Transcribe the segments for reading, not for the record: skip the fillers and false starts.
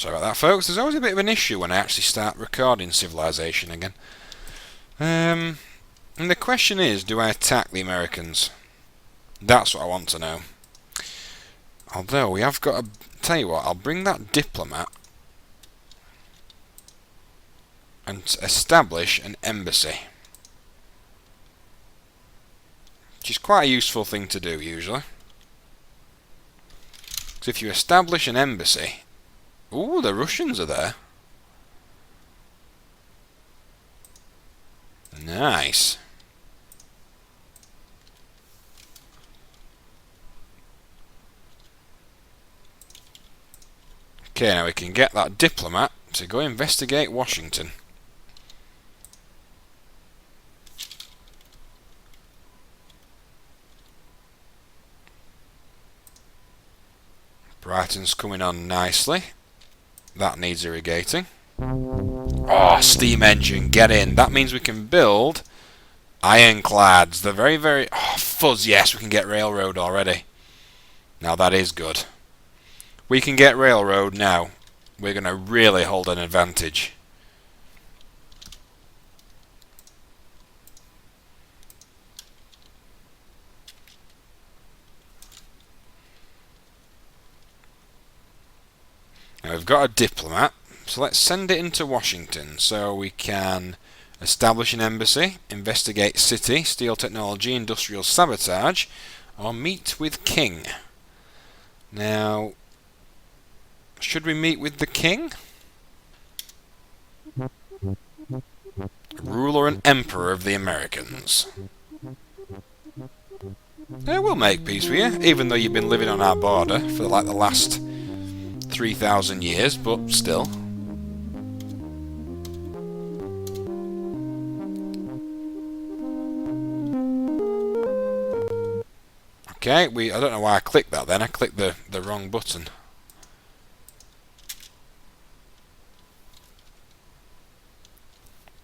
Sorry about that, folks. There's always a bit of an issue when I actually start recording Civilization again. And the question is, do I attack the Americans? That's what I want to know. Although, we have got to... Tell you what, I'll bring that diplomat and establish an embassy. Which is quite a useful thing to do, usually. Because if you establish an embassy... Ooh, the Russians are there. Nice. Okay, now we can get that diplomat to go investigate Washington. Brighton's coming on nicely. That needs irrigating. Oh, steam engine, get in. That means we can build ironclads. They're very, very... Oh, fuzz, yes, we can get railroad already. Now that is good. We can get railroad now. We're going to really hold an advantage. Now we've got a diplomat, so let's send it into Washington so we can establish an embassy, investigate city, steel technology, industrial sabotage, or meet with king. Now, should we meet with the king? Ruler and emperor of the Americans. We'll make peace with you, even though you've been living on our border for like the last 3,000 years, but still. Okay, I don't know why I clicked that then. I clicked the wrong button.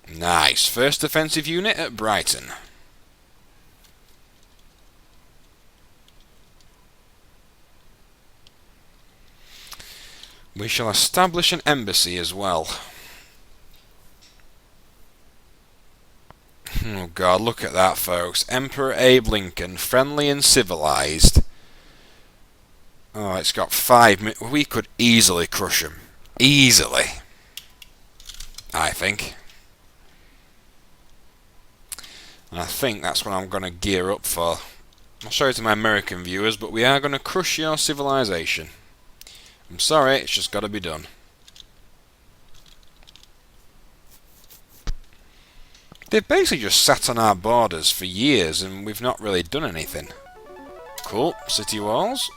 Nice. First defensive unit at Brighton. We shall establish an embassy as well. Oh god, look at that, folks. Emperor Abe Lincoln, friendly and civilized. Oh, it's got 5 minutes. We could easily crush him. Easily. I think. And I think that's what I'm going to gear up for. I'll show it to my American viewers, but we are going to crush your civilization. I'm sorry, it's just got to be done. They've basically just sat on our borders for years and we've not really done anything. Cool, city walls.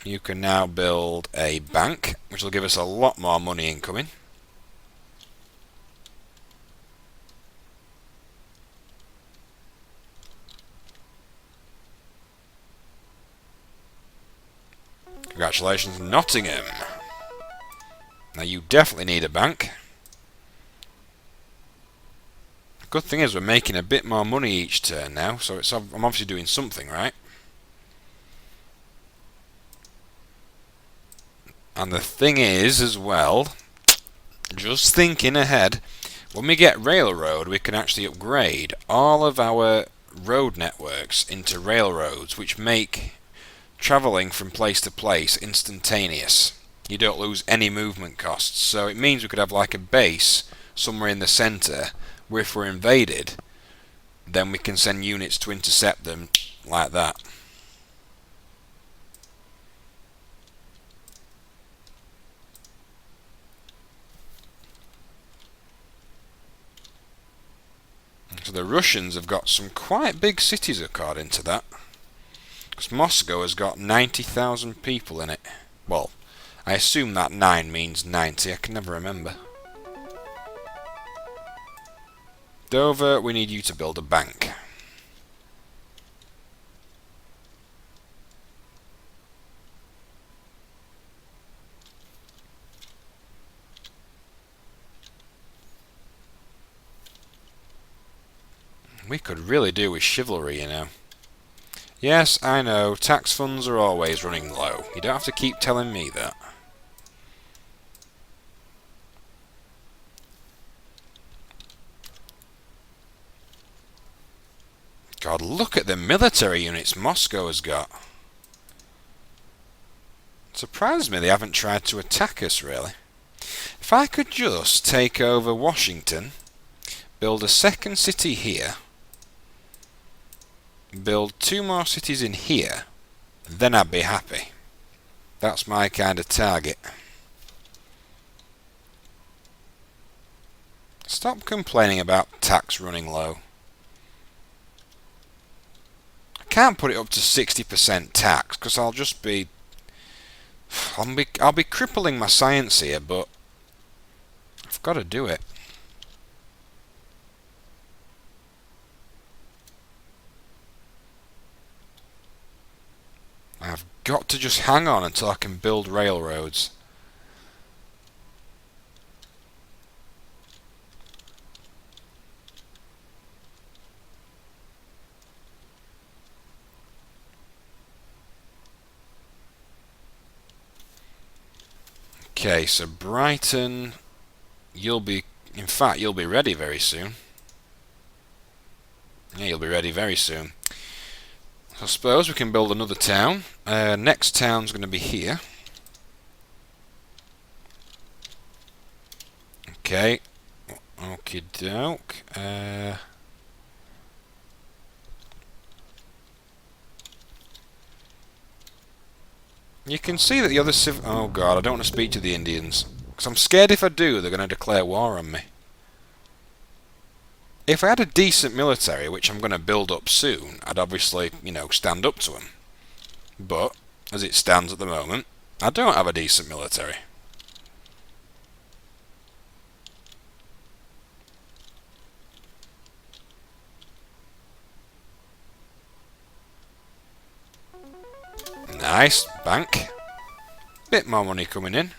You can now build a bank, which will give us a lot more money incoming. Congratulations, Nottingham. Now you definitely need a bank. Good thing is we're making a bit more money each turn now, so I'm obviously doing something right. And the thing is as well, just thinking ahead, when we get railroad we can actually upgrade all of our road networks into railroads, which make travelling from place to place instantaneous. You don't lose any movement costs, so it means we could have like a base somewhere in the centre where if we're invaded then we can send units to intercept them like that. So the Russians have got some quite big cities according to that. Because Moscow has got 90,000 people in it. Well, I assume that 9 means 90, I can never remember. Dover, we need you to build a bank. We could really do with chivalry, you know. Yes, I know, tax funds are always running low. You don't have to keep telling me that. God, look at the military units Moscow has got. It surprises me they haven't tried to attack us, really. If I could just take over Washington, build a second city here, build 2 more cities in here, then I'd be happy. That's my kind of target. Stop complaining about tax running low. I can't put it up to 60% tax because I'll be crippling my science here, but I've got to do it. I've got to just hang on until I can build railroads. Okay, so Brighton, in fact, you'll be ready very soon. Yeah, you'll be ready very soon. I suppose we can build another town. Next town's going to be here. Okay. Okie doke. You can see that the other oh god, I don't want to speak to the Indians. Because I'm scared if I do, they're going to declare war on me. If I had a decent military, which I'm going to build up soon, I'd obviously, stand up to them. But, as it stands at the moment, I don't have a decent military. Nice, bank. Bit more money coming in.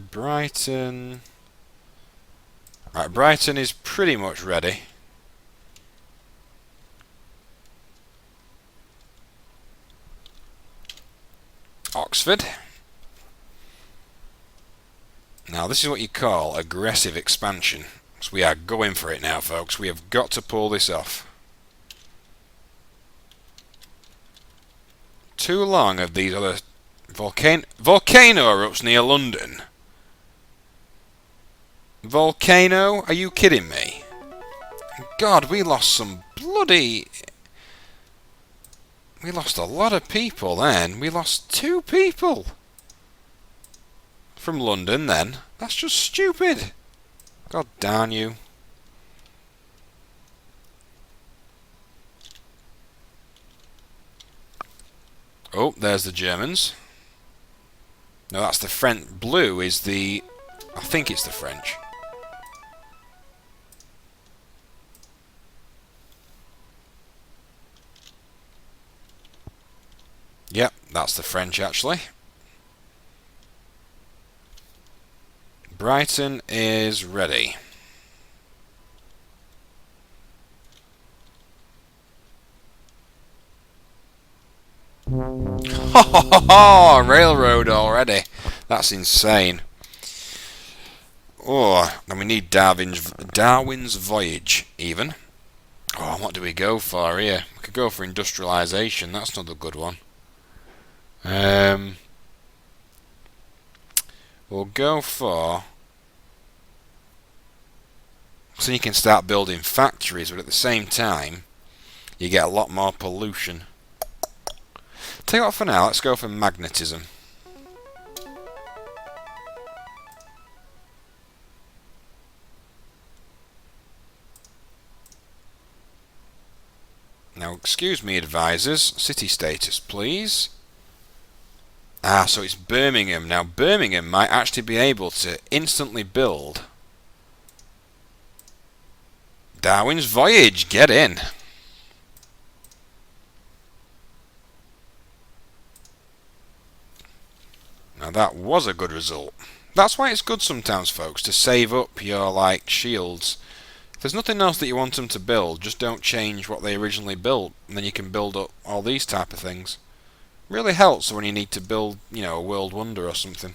Brighton. Right, Brighton is pretty much ready. Oxford. Now this is what you call aggressive expansion. So we are going for it now, folks. We have got to pull this off. Too long of these other volcano erupts near London. Volcano? Are you kidding me? God, we lost some bloody... We lost a lot of people then. We lost 2 people. From London then. That's just stupid. God darn you. Oh, there's the Germans. No, that's the French. Blue is the... I think it's the French. Yep, that's the French actually. Brighton is ready. Ho! Railroad already. That's insane. Oh, and we need Darwin's Voyage, even. Oh, what do we go for here? We could go for industrialisation. That's another good one. We'll go for... So you can start building factories, but at the same time, you get a lot more pollution. Tell you what, for now, let's go for magnetism. Now, excuse me, advisors. City status, please. Ah, so it's Birmingham. Now, Birmingham might actually be able to instantly build Darwin's Voyage. Get in. Now, that was a good result. That's why it's good sometimes, folks, to save up your, shields. If there's nothing else that you want them to build, just don't change what they originally built, and then you can build up all these type of things. Really helps when you need to build, a world wonder or something.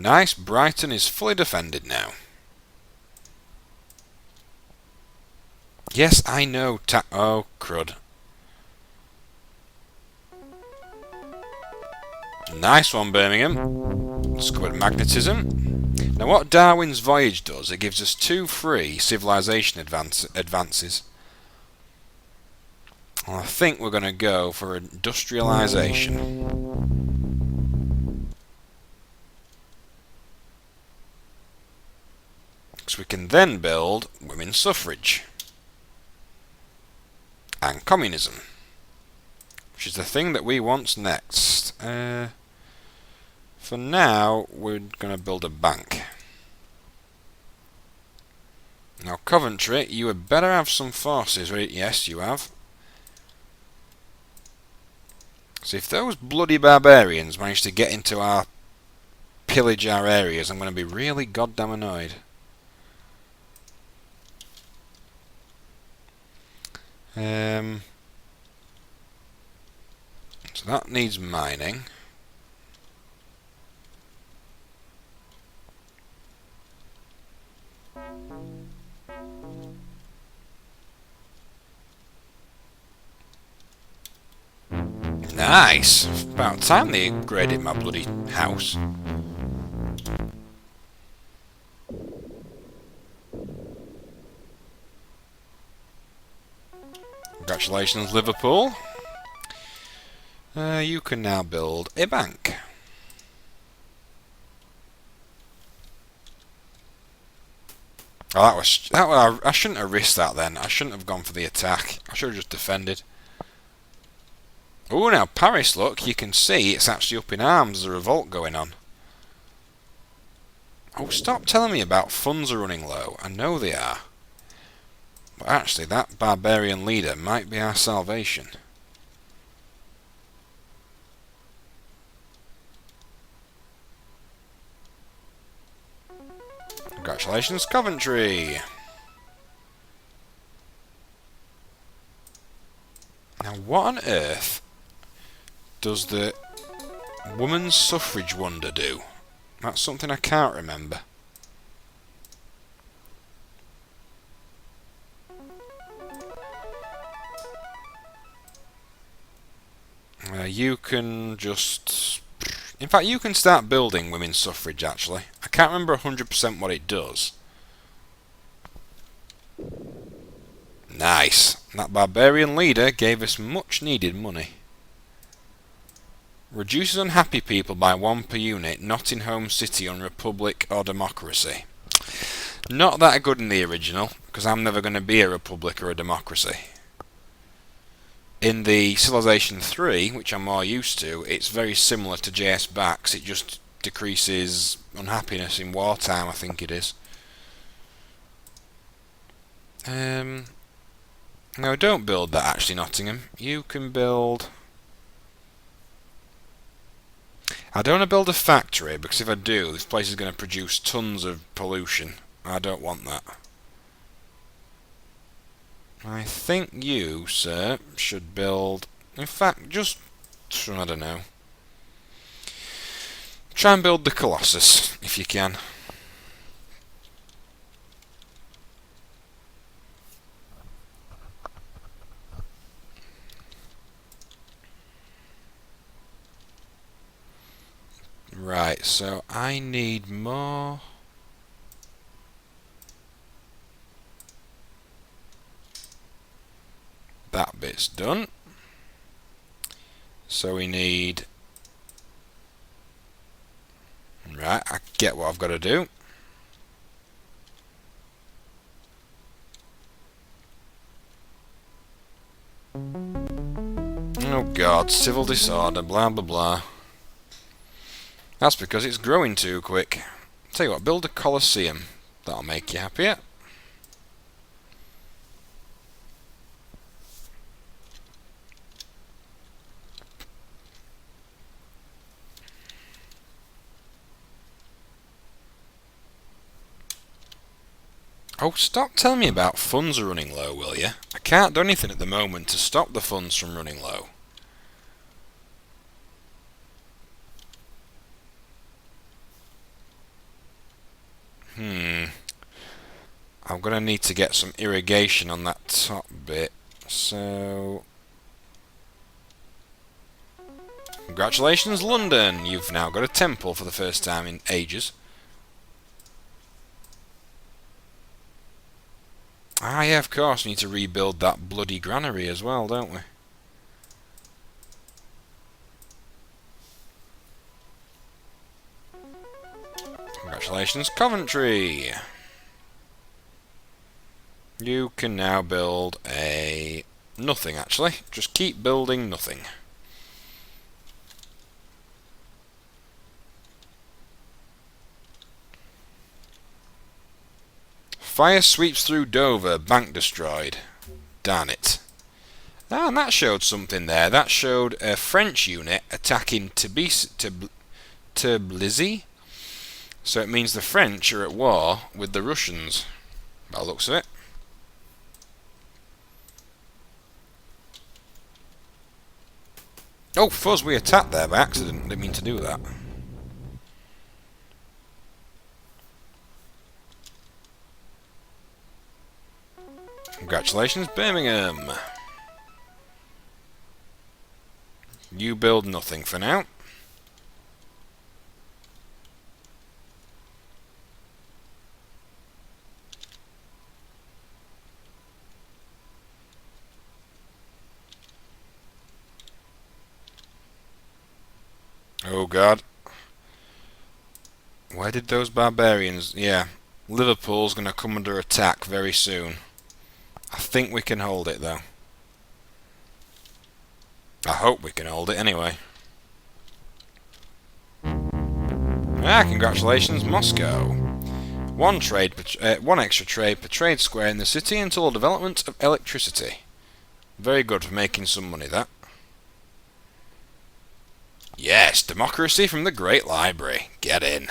Nice, Brighton is fully defended now. Yes, I know. Oh, crud. Nice one, Birmingham. Discovered magnetism. Now, what Darwin's voyage does, it gives us 2 free civilization advances. Well, I think we're going to go for industrialization. Because we can then build women's suffrage. And communism. Which is the thing that we want next. For now, we're going to build a bank. Now, Coventry, you had better have some forces, right? Yes, you have. So if those bloody barbarians manage to get into our... pillage our areas, I'm going to be really goddamn annoyed. So that needs mining. Nice! About time they upgraded my bloody house. Congratulations, Liverpool. You can now build a bank. Oh, I shouldn't have risked that then. I shouldn't have gone for the attack. I should have just defended. Oh, now Paris, look, you can see it's actually up in arms. There's a revolt going on. Oh, stop telling me about funds are running low. I know they are. But actually, that barbarian leader might be our salvation. Congratulations, Coventry! Now, what on earth does the woman's suffrage wonder do? That's something I can't remember. You can just... In fact, you can start building women's suffrage, actually. I can't remember 100% what it does. Nice. That barbarian leader gave us much needed money. Reduces unhappy people by 1 per unit, not in home city on republic or democracy. Not that good in the original, because I'm never going to be a republic or a democracy. In the Civilization 3, which I'm more used to, it's very similar to JS Backs. It just decreases unhappiness in wartime, I think it is. No, don't build that actually, Nottingham. You can build... I don't want to build a factory, because if I do, this place is going to produce tons of pollution. I don't want that. I think you, sir, should build... In fact, just... I don't know. Try and build the Colossus, if you can. Right, so I need more... That bit's done. So we need... Right, I get what I've got to do. Oh god, civil disorder, blah blah blah. That's because it's growing too quick. Tell you what, build a Colosseum. That'll make you happier. Oh, stop telling me about funds are running low, will you? I can't do anything at the moment to stop the funds from running low. I'm going to need to get some irrigation on that top bit. So... Congratulations, London! You've now got a temple for the first time in ages. Ah, yeah, of course, we need to rebuild that bloody granary as well, don't we? Congratulations, Coventry! You can now build a... nothing, actually. Just keep building nothing. Fire sweeps through Dover, bank destroyed. Darn it. Ah, and that showed something there. That showed a French unit attacking Tbilisi. So it means the French are at war with the Russians, by the looks of it. Oh, fuzz, we attacked there by accident. Didn't mean to do that. Congratulations, Birmingham. You build nothing for now. Oh god. Where did those barbarians... Yeah, Liverpool's going to come under attack very soon. I think we can hold it, though. I hope we can hold it, anyway. Ah, congratulations, Moscow. One extra trade per trade square in the city until the development of electricity. Very good for making some money, that. Yes, democracy from the Great Library. Get in.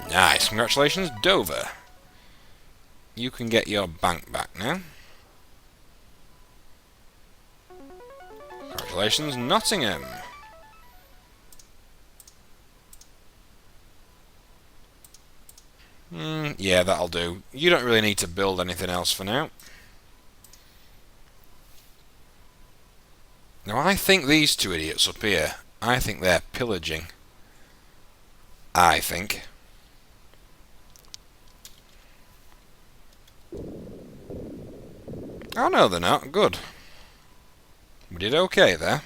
Nice, congratulations, Dover. You can get your bank back now. Congratulations, Nottingham. Yeah, that'll do. You don't really need to build anything else for now. Now, I think these two idiots up here, I think they're pillaging. I think. Oh no, they're not. Good. We did okay there.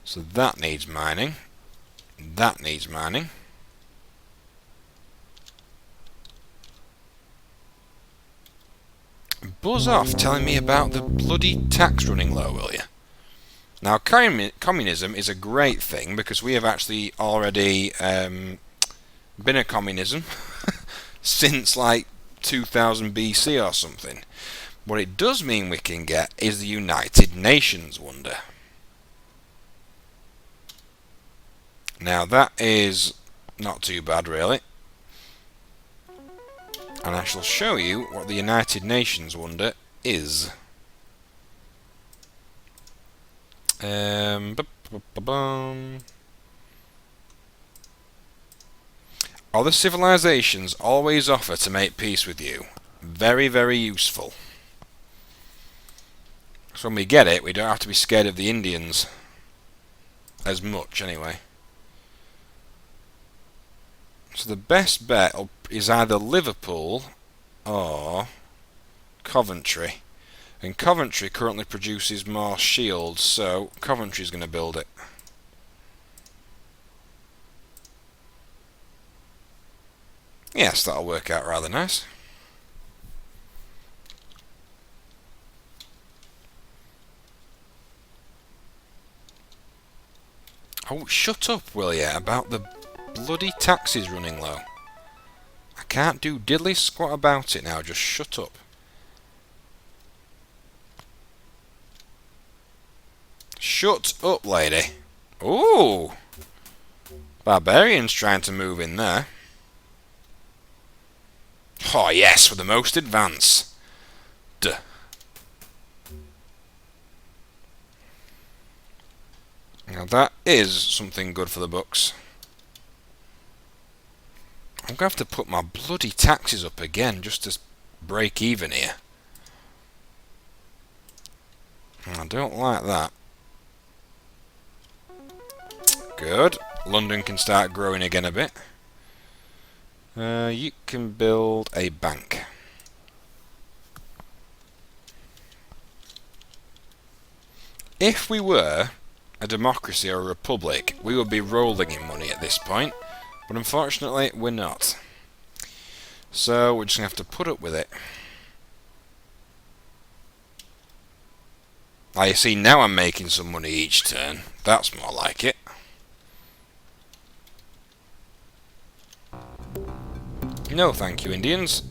So that needs mining. That needs mining. Buzz off telling me about the bloody tax running low, will you? Now, communism is a great thing because we have actually already been a communism since like 2000 BC or something. What it does mean we can get is the United Nations wonder. Now that is not too bad really. And I shall show you what the United Nations wonder is. Are the civilizations always offer to make peace with you? Very, very useful. So when we get it, we don't have to be scared of the Indians. As much, anyway. So the best bet is either Liverpool or Coventry. And Coventry currently produces more shields, so Coventry's going to build it. Yes, that'll work out rather nice. Oh, shut up, will ya, about the bloody taxes running low. I can't do diddly squat about it now, just shut up. Shut up, lady. Ooh! Barbarians trying to move in there. Oh yes, for the most advance. Now that is something good for the books. I'm going to have to put my bloody taxes up again just to break even here. I don't like that. Good. London can start growing again a bit. You can build a bank. If we were a democracy or a republic, we would be rolling in money at this point, but unfortunately we're not. So we're just going to have to put up with it. You see, now I'm making some money each turn. That's more like it. No thank you, Indians.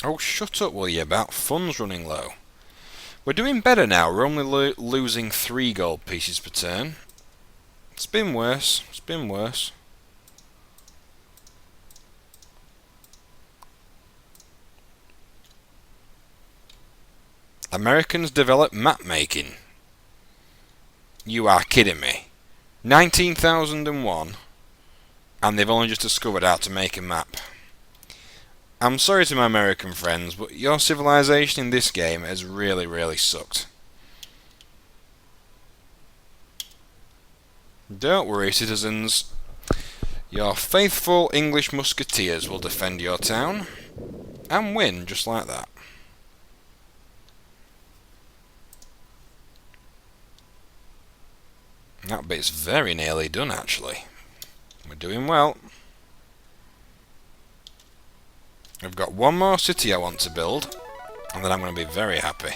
Oh, shut up, will you, about funds running low. We're doing better now. We're only losing 3 gold pieces per turn. It's been worse. It's been worse. Americans develop map making. You are kidding me. 19,001, and they've only just discovered how to make a map. I'm sorry to my American friends, but your civilization in this game has really, really sucked. Don't worry, citizens. Your faithful English musketeers will defend your town, and win just like that. That bit's very nearly done, actually. We're doing well. I've got one more city I want to build, and then I'm going to be very happy.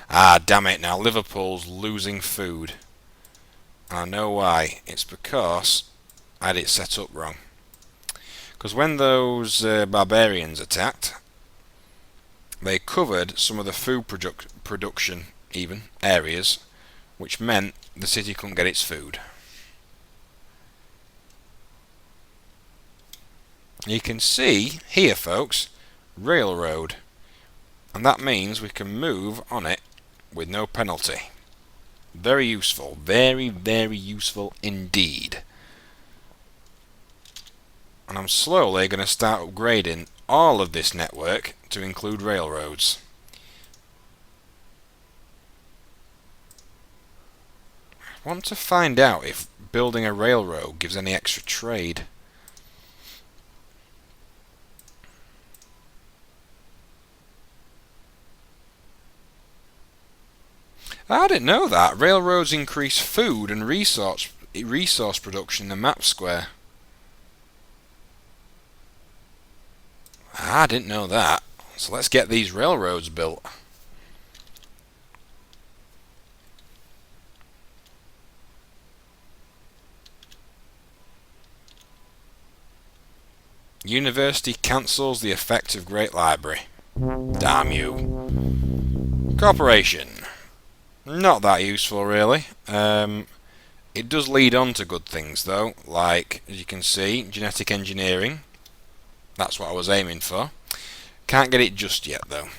Ah, damn it now, Liverpool's losing food. And I know why. It's because I had it set up wrong. Because when those barbarians attacked, they covered some of the food production, even, areas, which meant the city couldn't get its food. You can see here, folks, railroad, and that means we can move on it with no penalty. Very useful, very, very useful indeed. And I'm slowly going to start upgrading all of this network to include railroads. I want to find out if building a railroad gives any extra trade. I didn't know that. Railroads increase food and resource production in the map square. I didn't know that. So let's get these railroads built. University cancels the effect of Great Library. Damn you. Corporation. Not that useful, really. It does lead on to good things, though, like, as you can see, genetic engineering. That's what I was aiming for. Can't get it just yet, though.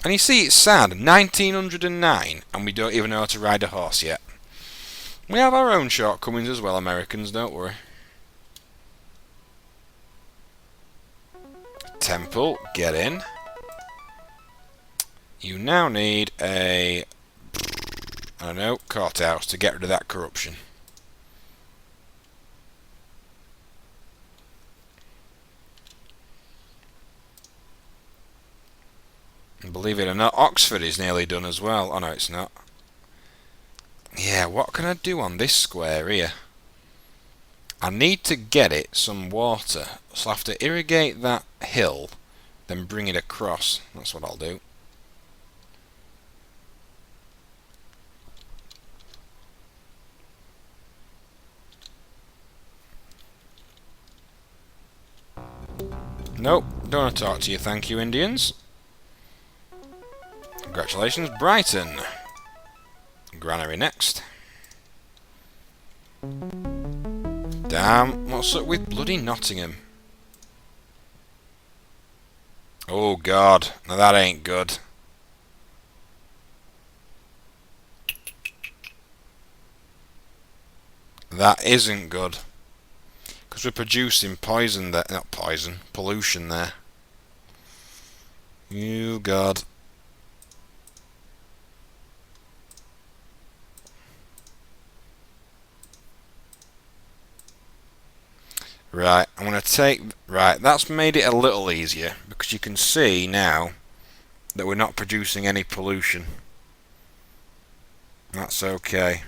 And you see, it's sad, 1909, and we don't even know how to ride a horse yet. We have our own shortcomings as well, Americans, don't worry. Temple, get in. You now need a, I don't know, courthouse to get rid of that corruption. And believe it or not, Oxford is nearly done as well. Oh no, it's not. Yeah, what can I do on this square here? I need to get it some water, so I'll have to irrigate that hill, then bring it across. That's what I'll do. Nope, don't want to talk to you, thank you, Indians. Congratulations, Brighton. Granary next. Damn, what's up with bloody Nottingham? Oh god, now that ain't good. That isn't good. Because we're producing poison there. Not poison, pollution there. You god. Right, I'm going to take... Right, that's made it a little easier. Because you can see now that we're not producing any pollution. That's okay.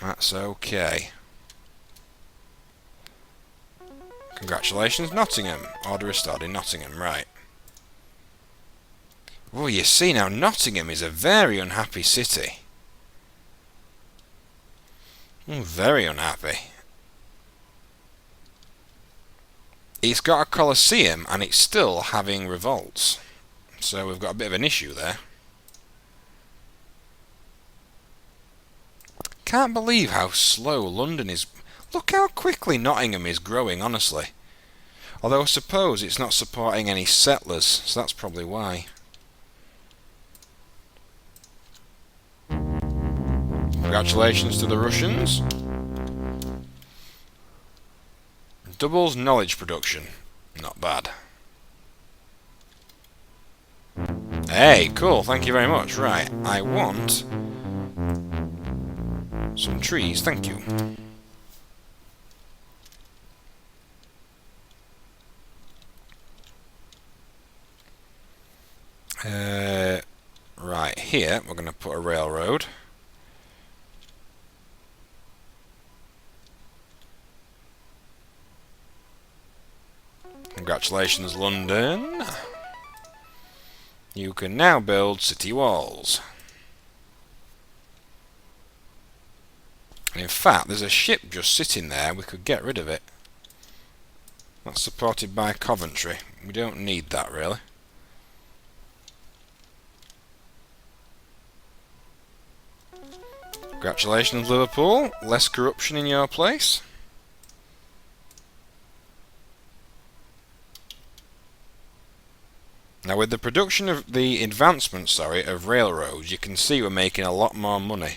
That's okay. Congratulations, Nottingham. Order restored in Nottingham, right. Oh, you see now, Nottingham is a very unhappy city. Very unhappy. It's got a coliseum and it's still having revolts. So we've got a bit of an issue there. Can't believe how slow London is. Look how quickly Nottingham is growing, honestly. Although I suppose it's not supporting any settlers, so that's probably why. Congratulations to the Russians. Doubles knowledge production. Not bad. Hey, cool, thank you very much. Right, I want some trees, thank you. Right, here we're going to put a railroad. Congratulations, London. You can now build city walls. And in fact, there's a ship just sitting there. We could get rid of it. That's supported by Coventry. We don't need that, really. Congratulations, Liverpool. Less corruption in your place. Now, with the production of the advancement, of railroads, you can see we're making a lot more money.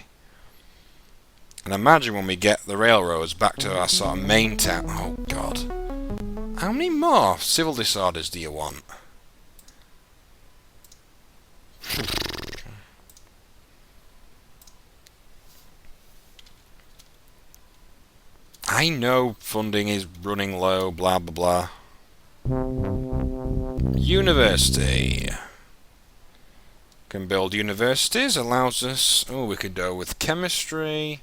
And imagine when we get the railroads back to our sort of main town. Oh god. How many more civil disorders do you want? I know funding is running low, blah blah blah. University. Can build universities, allows us... Oh, we could go with chemistry,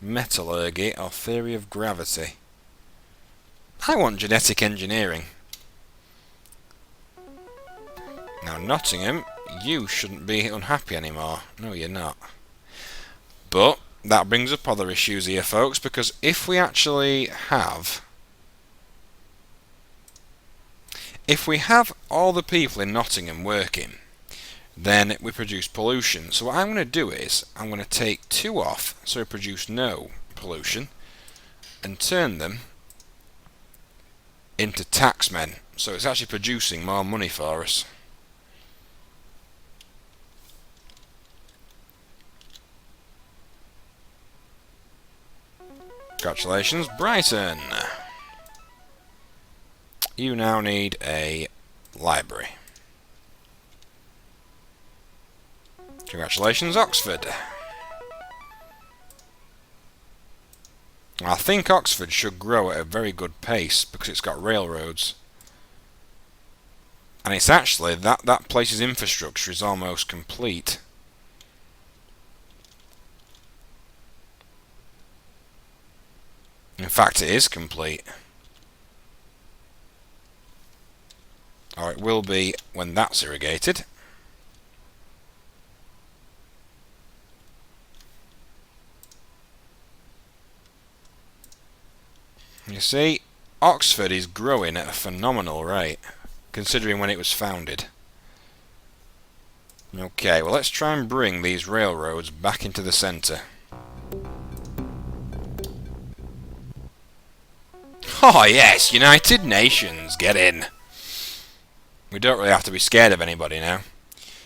metallurgy, or theory of gravity. I want genetic engineering. Now, Nottingham, you shouldn't be unhappy anymore. No, you're not. But that brings up other issues here, folks, because if we actually have... If we have all the people in Nottingham working, then we produce pollution. So what I'm going to do is, I'm going to take 2 off, so we produce no pollution, and turn them into taxmen. So it's actually producing more money for us. Congratulations, Brighton. You now need a library. Congratulations, Oxford. I think Oxford should grow at a very good pace because it's got railroads. And it's actually, that place's infrastructure is almost complete. In fact, it is complete. Or it will be when that's irrigated. You see, Oxford is growing at a phenomenal rate, considering when it was founded. Okay, well let's try and bring these railroads back into the centre. Oh yes, United Nations, get in. We don't really have to be scared of anybody now.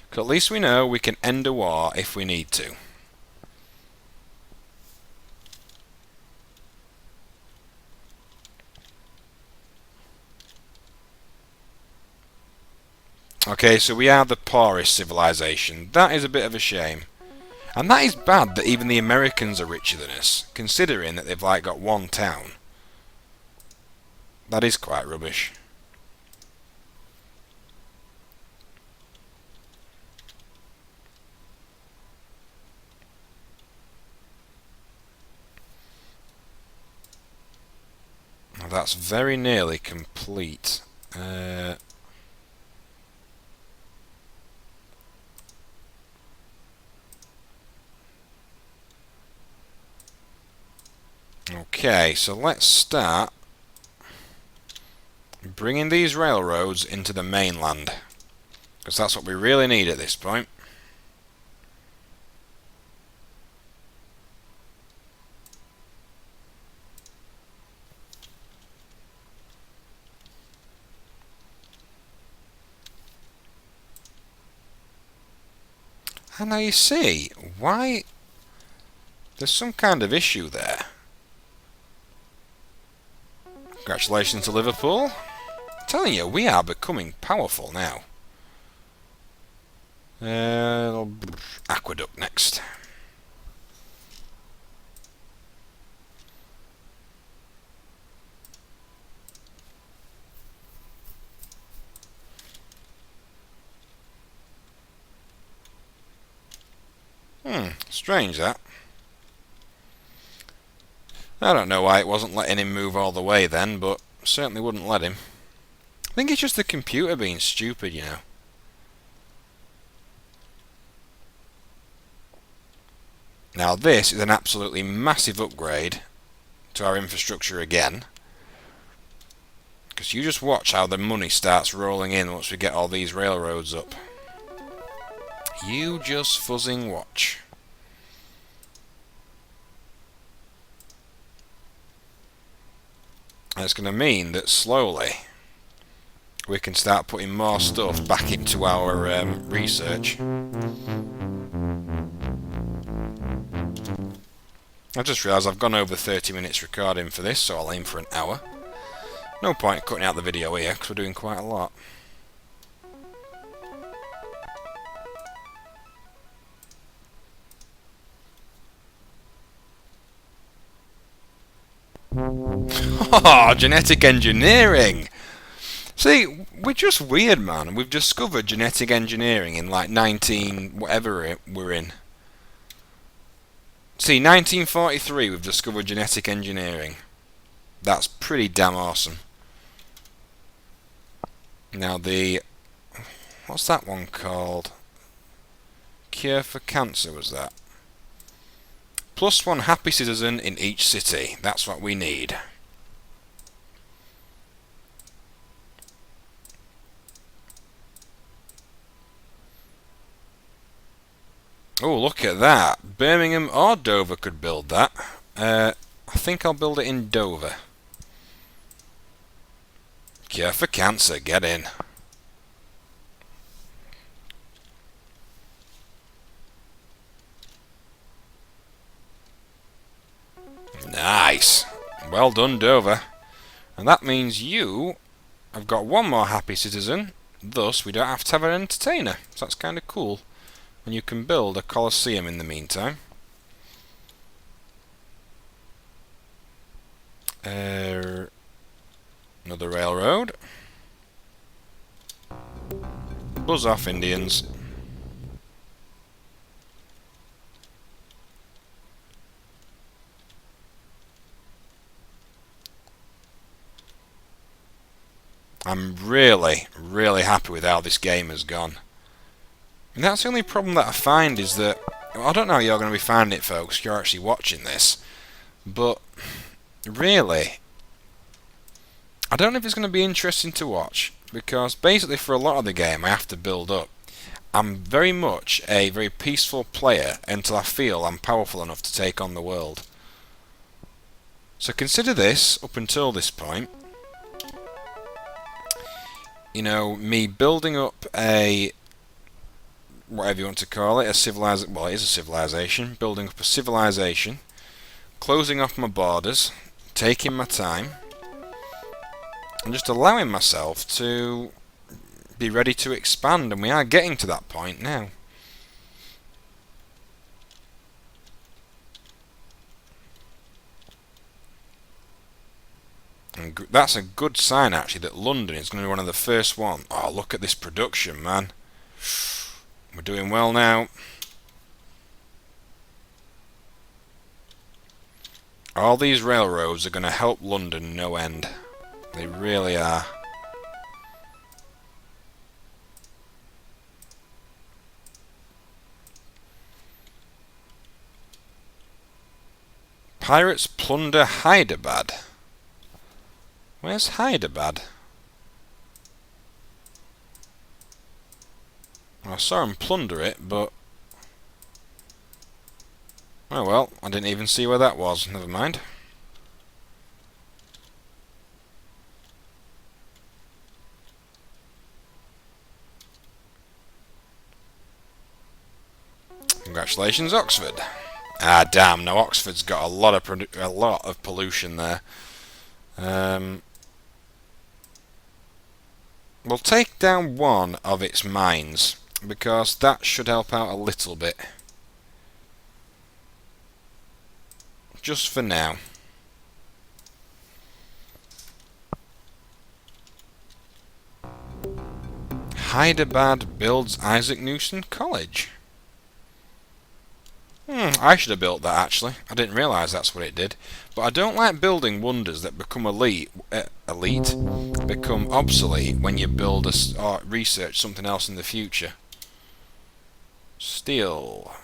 Because at least we know we can end a war if we need to. Okay, so we are the poorest civilization. That is a bit of a shame. And that is bad that even the Americans are richer than us, considering that they've like got one town. That is quite rubbish. That's very nearly complete. Okay, so let's start bringing these railroads into the mainland, because that's what we really need at this point. And now you see, why... There's some kind of issue there. Congratulations to Liverpool. I'm telling you, we are becoming powerful now. Aqueduct next. Strange that. I don't know why it wasn't letting him move all the way then, but certainly wouldn't let him. I think it's just the computer being stupid, you know. Now this is an absolutely massive upgrade to our infrastructure again. Because you just watch how the money starts rolling in once we get all these railroads up. You just fuzzing watch. And it's going to mean that slowly we can start putting more stuff back into our research. I just realised I've gone over 30 minutes recording for this, so I'll aim for an hour. No point cutting out the video here, because we're doing quite a lot. Oh, genetic engineering! See, we're just weird, man. We've discovered genetic engineering in like 19... whatever we're in. See, 1943 we've discovered genetic engineering. That's pretty damn awesome. Now the... what's that one called? Cure for cancer, was that? +1 happy citizen in each city. That's what we need. Oh, look at that. Birmingham or Dover could build that. I think I'll build it in Dover. Cure for cancer, get in. Nice. Well done, Dover. And that means you have got one more happy citizen, thus we don't have to have an entertainer. So that's kind of cool. And you can build a Colosseum in the meantime. Another railroad. Buzz off, Indians. I'm really, really happy with how this game has gone. And that's the only problem that I find is that... well, I don't know how you're going to be finding it, folks, if you're actually watching this. But, really, I don't know if it's going to be interesting to watch. Because, basically, for a lot of the game, I have to build up. I'm very much a very peaceful player until I feel I'm powerful enough to take on the world. So consider this, up until this point, you know, me building up a, whatever you want to call it, well, it is a civilization, building up a civilization, closing off my borders, taking my time, and just allowing myself to be ready to expand, and we are getting to that point now. And that's a good sign, actually, that London is going to be one of the first one. Oh, look at this production, man. We're doing well now. All these railroads are going to help London no end. They really are. Pirates plunder Hyderabad. Where's Hyderabad? I saw him plunder it, but... oh well, I didn't even see where that was. Never mind. Congratulations, Oxford. Ah, damn! No, Oxford's got a lot of pollution there. We'll take down one of its mines, because that should help out a little bit. Just for now. Hyderabad builds Isaac Newton College. I should have built that, actually. I didn't realise that's what it did. But I don't like building wonders that become become obsolete when you build or research something else in the future. Steel.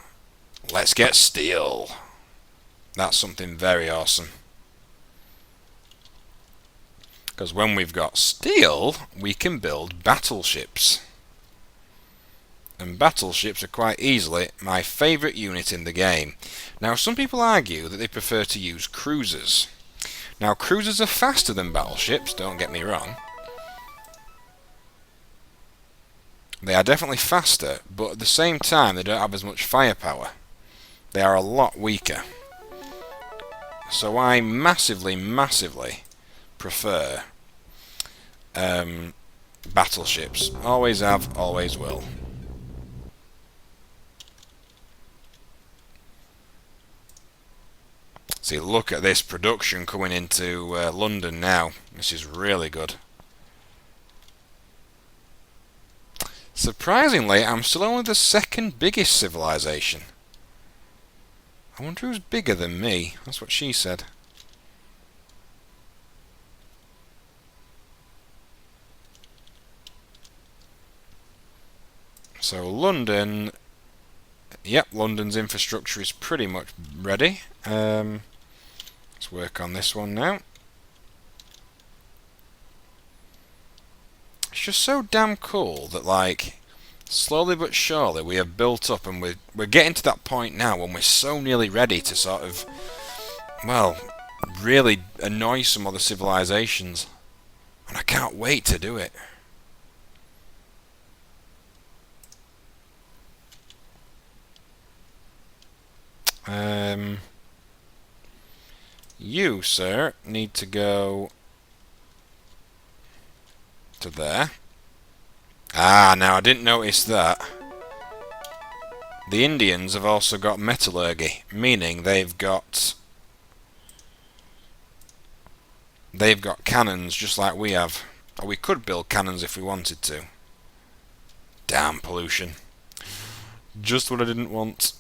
Let's get steel. That's something very awesome. Because when we've got steel, we can build battleships. And battleships are quite easily my favourite unit in the game. Now, some people argue that they prefer to use cruisers. Now, cruisers are faster than battleships, don't get me wrong. They are definitely faster, but at the same time they don't have as much firepower. They are a lot weaker. So I massively prefer battleships. Always have, always will. See, look at this production coming into London now. This is really good. Surprisingly, I'm still only the second biggest civilization. I wonder who's bigger than me. That's what she said. So London... yep, London's infrastructure is pretty much ready. Let's work on this one now. It's just so damn cool that, like, slowly but surely we have built up, and we're getting to that point now when we're so nearly ready to sort of, well, really annoy some other civilizations. And I can't wait to do it. You, sir, need to go to there. Ah, now I didn't notice that. The Indians have also got metallurgy, meaning they've got cannons just like we have. Or we could build cannons if we wanted to. Damn pollution. Just what I didn't want.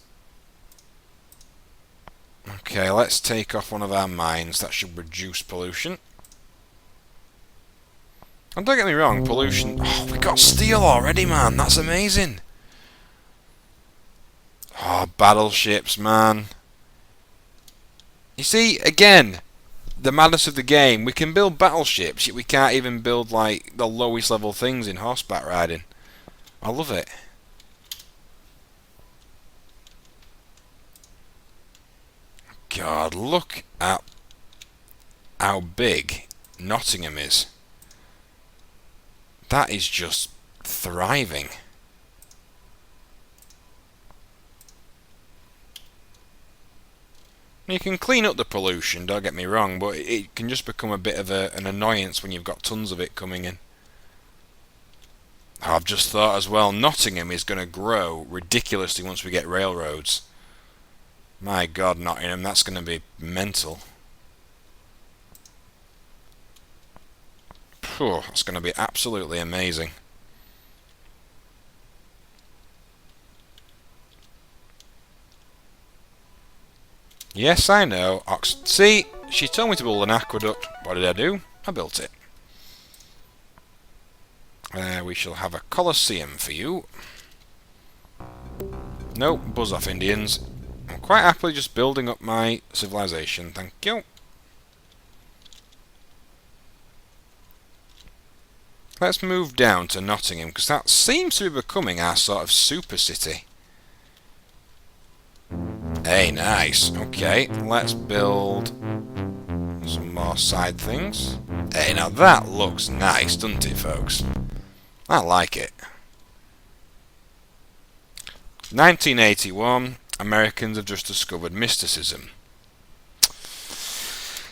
Okay, let's take off one of our mines. That should reduce pollution. And don't get me wrong, pollution... oh, we got steel already, man. That's amazing. Oh, battleships, man. You see, again, the madness of the game. We can build battleships, yet we can't even build, like, the lowest level things in horseback riding. I love it. God, look at how big Nottingham is. That is just thriving. You can clean up the pollution, don't get me wrong, but it can just become a bit of an annoyance when you've got tons of it coming in. I've just thought as well, Nottingham is going to grow ridiculously once we get railroads. My God, Nottingham, that's going to be mental. Phew, that's going to be absolutely amazing. Yes, I know. See, she told me to build an aqueduct. What did I do? I built it. We shall have a Colosseum for you. No, buzz off, Indians. I'm quite happily just building up my civilization. Thank you. Let's move down to Nottingham, because that seems to be becoming our sort of super city. Hey, nice. Okay, let's build some more side things. Hey, now that looks nice, doesn't it, folks? I like it. 1981, Americans have just discovered mysticism.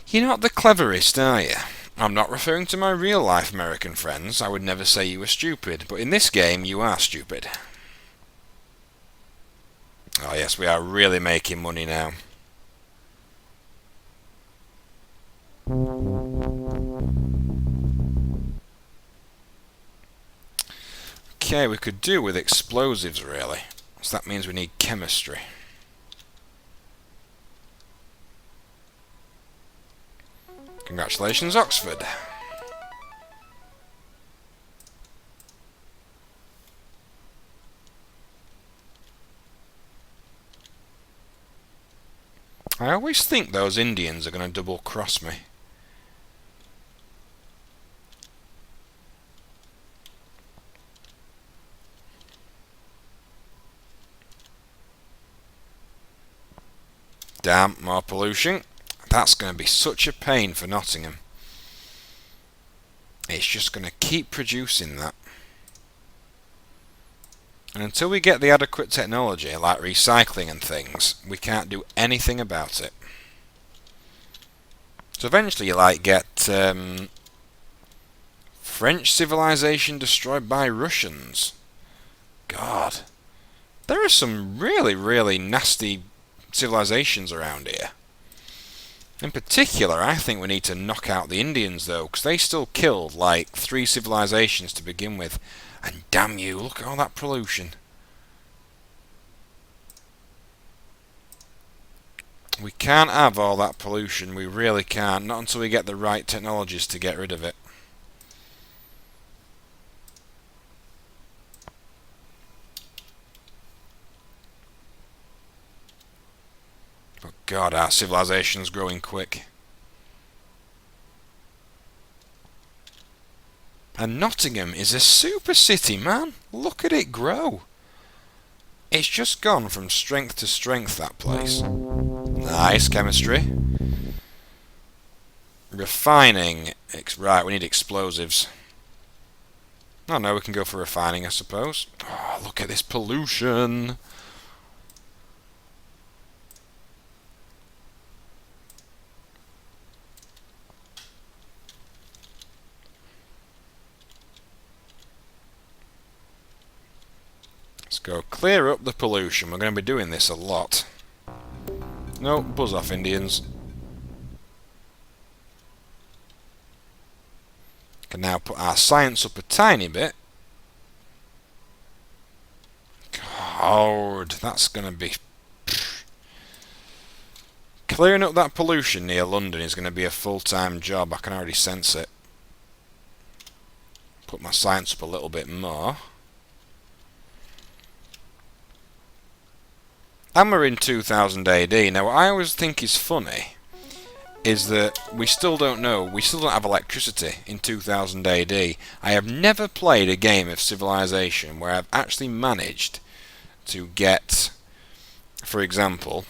You're not the cleverest, are you? I'm not referring to my real-life American friends. I would never say you were stupid, but in this game, you are stupid. Oh yes, we are really making money now. Okay, we could do with explosives really. So that means we need chemistry. Congratulations, Oxford. I always think those Indians are going to double cross me. Damn, more pollution. That's going to be such a pain for Nottingham. It's just going to keep producing that. And until we get the adequate technology, like recycling and things, we can't do anything about it. So eventually you like get French civilization destroyed by Russians. God. There are some really, really nasty civilizations around here. In particular, I think we need to knock out the Indians though, because they still killed like 3 civilizations to begin with. And damn you, look at all that pollution. We can't have all that pollution, we really can't, not until we get the right technologies to get rid of it. Oh God, our civilization's growing quick. And Nottingham is a super city, man. Look at it grow. It's just gone from strength to strength, that place. Nice chemistry. Refining. Right, we need explosives. Oh no, we can go for refining, I suppose. Oh, look at this pollution. Let's go clear up the pollution. We're going to be doing this a lot. No, buzz off, Indians. Can now put our science up a tiny bit. God, that's going to be... Clearing up that pollution near London is going to be a full-time job. I can already sense it. Put my science up a little bit more. And we're in 2000 AD. Now, what I always think is funny is that we still don't know, we still don't have electricity in 2000 AD. I have never played a game of Civilization where I've actually managed to get, for example,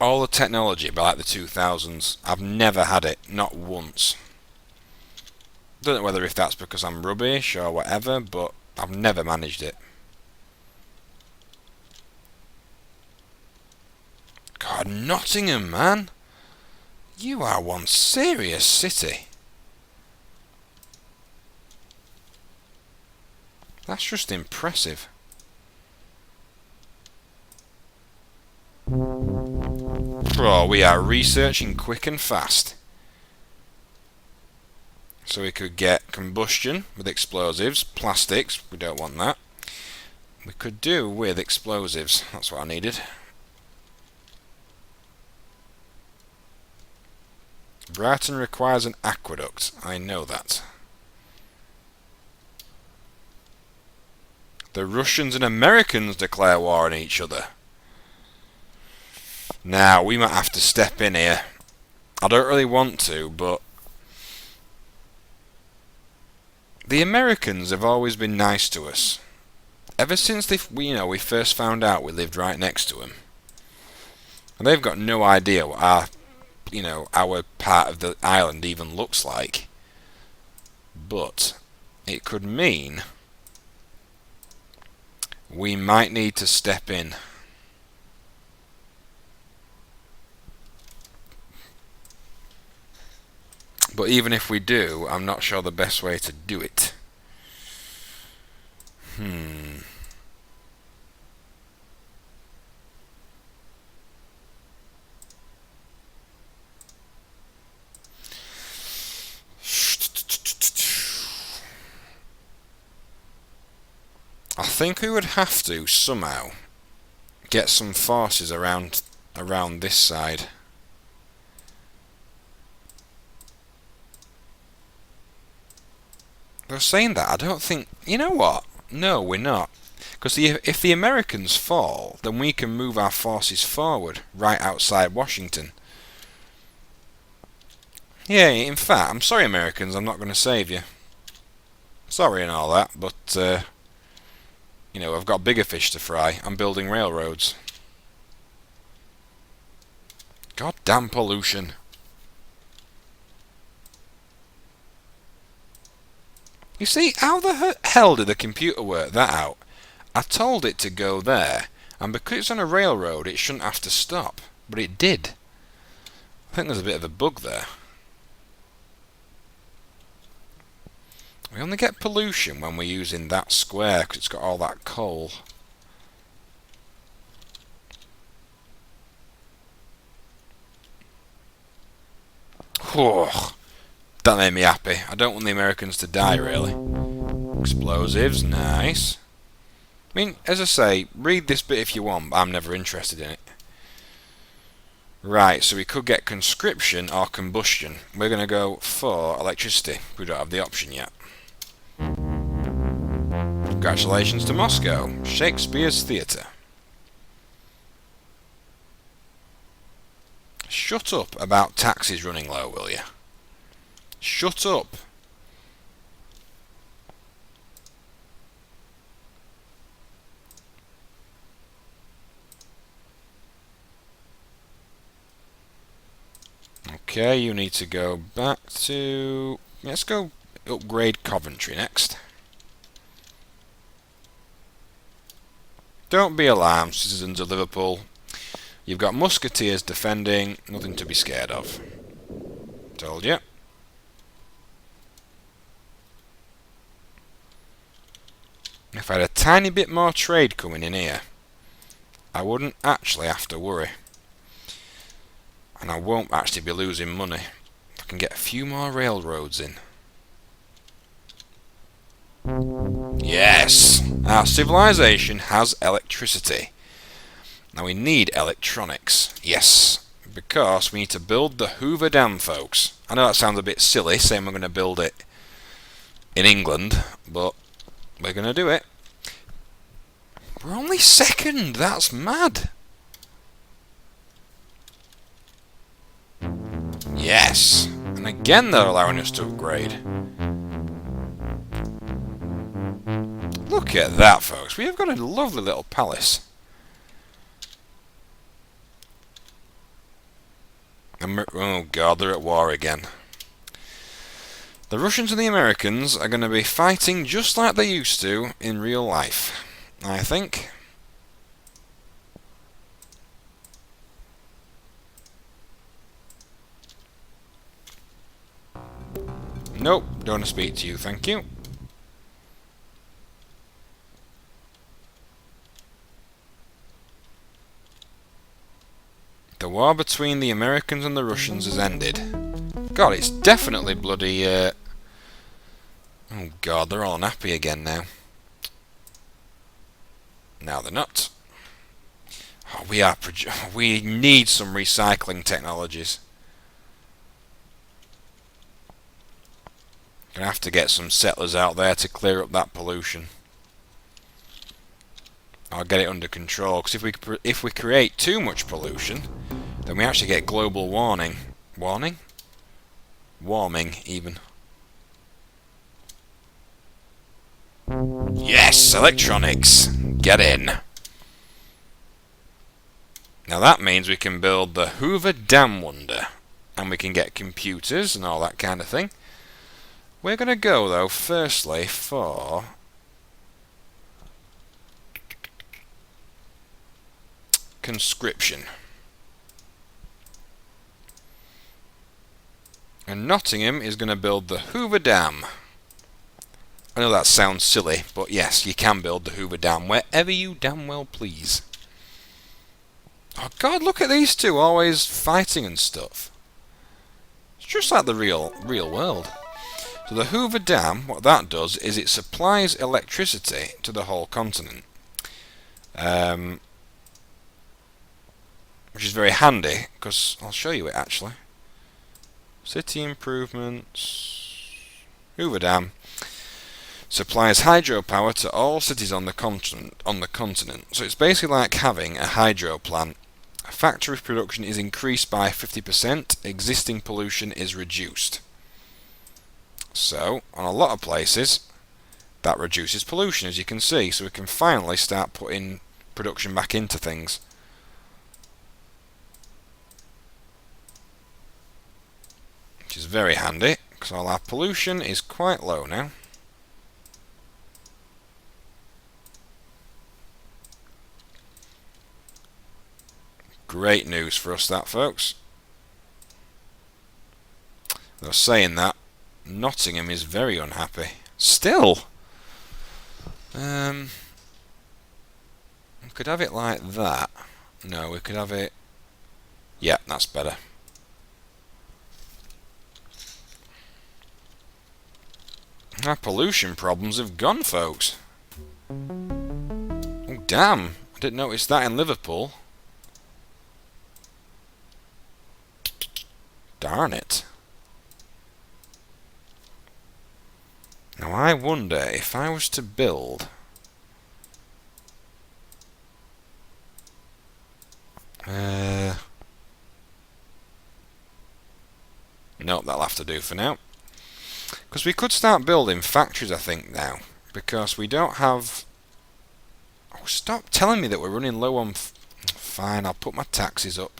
all the technology by like the 2000s. I've never had it, not once. Don't know whether if that's because I'm rubbish or whatever, but I've never managed it. God, Nottingham, man. You are one serious city. That's just impressive. Oh, we are researching quick and fast. So we could get combustion with explosives, plastics, we don't want that. We could do with explosives, that's what I needed. Brighton requires an aqueduct, I know that. The Russians and Americans declare war on each other. Now, we might have to step in here. I don't really want to, but the Americans have always been nice to us. Ever since we first found out we lived right next to them. And they've got no idea what our part of the island even looks like. But it could mean we might need to step in. But even if we do, I'm not sure the best way to do it. I think we would have to somehow get some forces around this side. They're saying that. I don't think. You know what? No, we're not. Because if the Americans fall, then we can move our forces forward right outside Washington. Yeah, in fact, I'm sorry, Americans. I'm not going to save you. Sorry and all that, but I've got bigger fish to fry. I'm building railroads. Goddamn pollution. You see, how the hell did the computer work that out? I told it to go there, and because it's on a railroad, it shouldn't have to stop. But it did. I think there's a bit of a bug there. We only get pollution when we're using that square, because it's got all that coal. Oh, that made me happy. I don't want the Americans to die, really. Explosives, nice. I mean, as I say, read this bit if you want, but I'm never interested in it. Right, so we could get conscription or combustion. We're going to go for electricity. We don't have the option yet. Congratulations to Moscow, Shakespeare's Theatre. Shut up about taxes running low, will you? Shut up. Okay, you need to go back to... Let's go upgrade Coventry next. Don't be alarmed, citizens of Liverpool. You've got musketeers defending, nothing to be scared of. Told you. If I had a tiny bit more trade coming in here, I wouldn't actually have to worry. And I won't actually be losing money. I can get a few more railroads in. Yes! Our civilization has electricity. Now we need electronics. Yes. Because we need to build the Hoover Dam, folks. I know that sounds a bit silly, saying we're going to build it in England, but we're going to do it. We're only second. That's mad. Yes. And again they're allowing us to upgrade. Look at that, folks. We have got a lovely little palace. Oh god, they're at war again. The Russians and the Americans are going to be fighting just like they used to in real life, I think. Nope, don't want to speak to you, thank you. The war between the Americans and the Russians has ended. God, it's definitely bloody, oh god, they're all unhappy again now. Now they're not. Oh, we need some recycling technologies. Gonna have to get some settlers out there to clear up that pollution. I'll get it under control, because if we create too much pollution, then we actually get global warming. Warming, even. Yes, electronics! Get in! Now that means we can build the Hoover Dam Wonder, and we can get computers and all that kind of thing. We're going to go, though, firstly for conscription. And Nottingham is going to build the Hoover Dam. I know that sounds silly, but yes, you can build the Hoover Dam wherever you damn well please. Oh god, look at these two always fighting and stuff. It's just like the real world. So the Hoover Dam, what that does is it supplies electricity to the whole continent. Which is very handy, because I'll show you it actually. City improvements. Hoover Dam supplies hydropower to all cities on the continent. So it's basically like having a hydro plant. Factory production is increased by 50%, existing pollution is reduced. So, on a lot of places, that reduces pollution, as you can see, so we can finally start putting production back into things. Which is very handy, because all our pollution is quite low now. Great news for us, that, folks. Though saying that, Nottingham is very unhappy. Still! We could have it like that. No, we could have it... Yeah, that's better. Our pollution problems have gone, folks. Oh, damn! I didn't notice that in Liverpool. Darn it. Now I wonder if I was to build... Nope, that'll have to do for now. Because we could start building factories, I think, now. Because we don't have... Oh, stop telling me that we're running low on... Fine, I'll put my taxes up.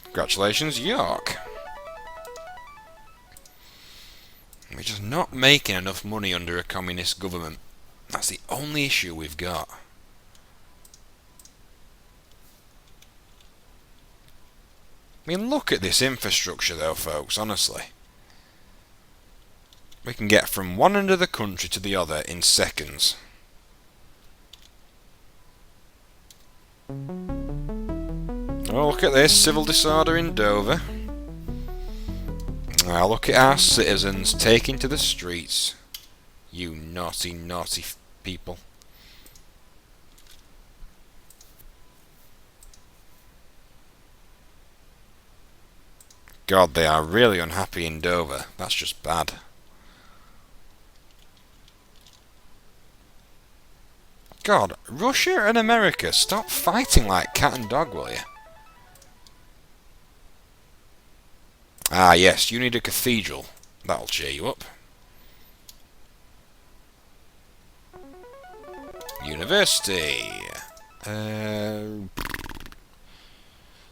Congratulations, York. We're just not making enough money under a communist government. That's the only issue we've got. I mean, look at this infrastructure though, folks, honestly. We can get from one end of the country to the other in seconds. Oh, look at this, civil disorder in Dover. Now look at our citizens taking to the streets. You naughty, naughty people. God, they are really unhappy in Dover. That's just bad. God, Russia and America, stop fighting like cat and dog, will you? Ah, yes, you need a cathedral. That'll cheer you up. University.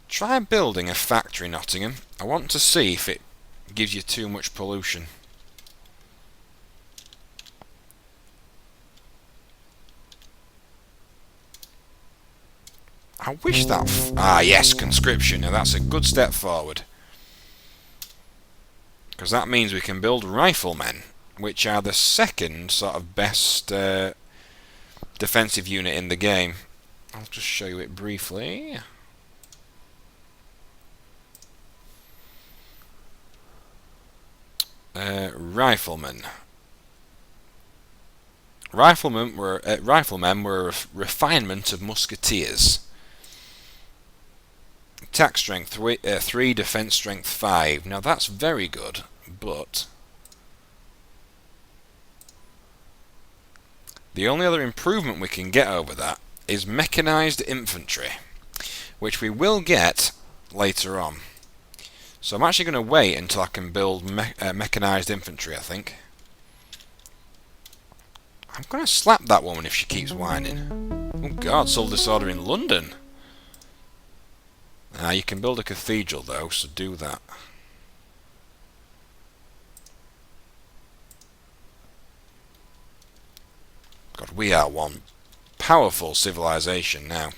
Try building a factory, Nottingham. I want to see if it gives you too much pollution. I wish that... yes, conscription. Now that's a good step forward. Because that means we can build riflemen, which are the second sort of best defensive unit in the game. I'll just show you it briefly. Riflemen. Riflemen were a refinement of musketeers. Attack strength 3, defense strength 5. Now that's very good, but the only other improvement we can get over that is mechanized infantry, which we will get later on. So I'm actually going to wait until I can build mechanized infantry, I think. I'm going to slap that woman if she keeps whining. Oh god, civil disorder in London. You can build a cathedral though, so do that. God, we are one powerful civilization now.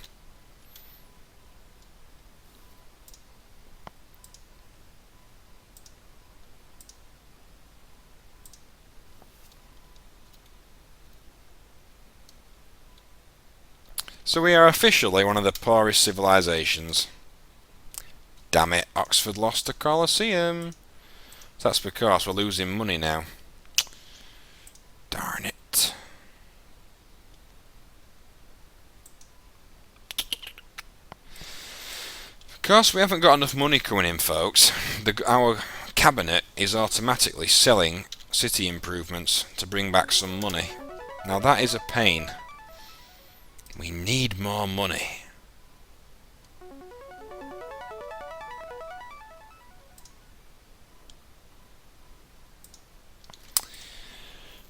So we are officially one of the poorest civilizations. Damn it, Oxford lost the Colosseum. That's because we're losing money now. Darn it. Of course, we haven't got enough money coming in, folks. Our cabinet is automatically selling city improvements to bring back some money. Now that is a pain. We need more money.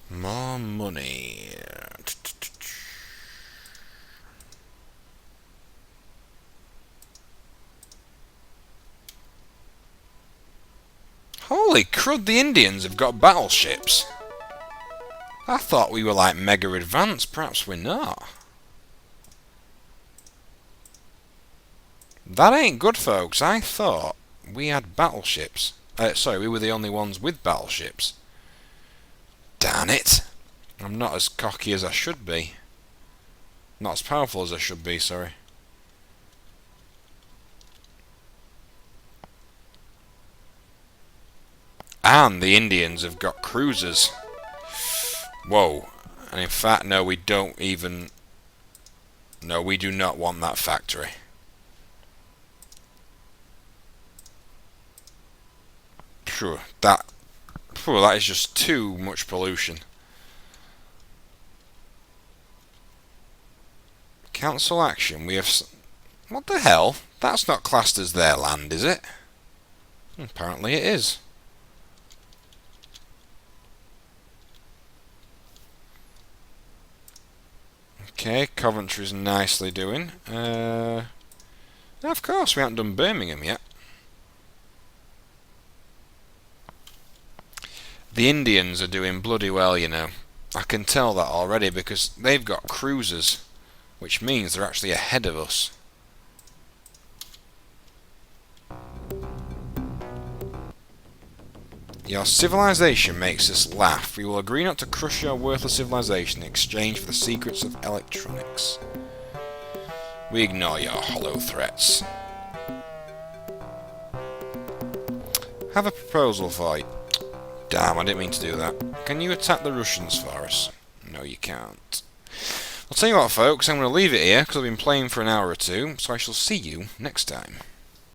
More money. Holy crud, the Indians have got battleships. I thought we were like mega advanced, perhaps we're not. That ain't good, folks. I thought we had battleships. Sorry, we were the only ones with battleships. Darn it! I'm not as cocky as I should be. Not as powerful as I should be, sorry. And the Indians have got cruisers. Whoa. And in fact, no, we don't even... No, we do not want that factory. Phew, that is just too much pollution. Council action. We have... What the hell? That's not classed as their land, is it? Apparently it is. Okay, Coventry's nicely doing. Of course, we haven't done Birmingham yet. The Indians are doing bloody well, you know. I can tell that already because they've got cruisers, which means they're actually ahead of us. Your civilization makes us laugh. We will agree not to crush your worthless civilization in exchange for the secrets of electronics. We ignore your hollow threats. Have a proposal for you. Damn, I didn't mean to do that. Can you attack the Russians for us? No, you can't. I'll tell you what, folks, I'm going to leave it here because I've been playing for an hour or two, so I shall see you next time.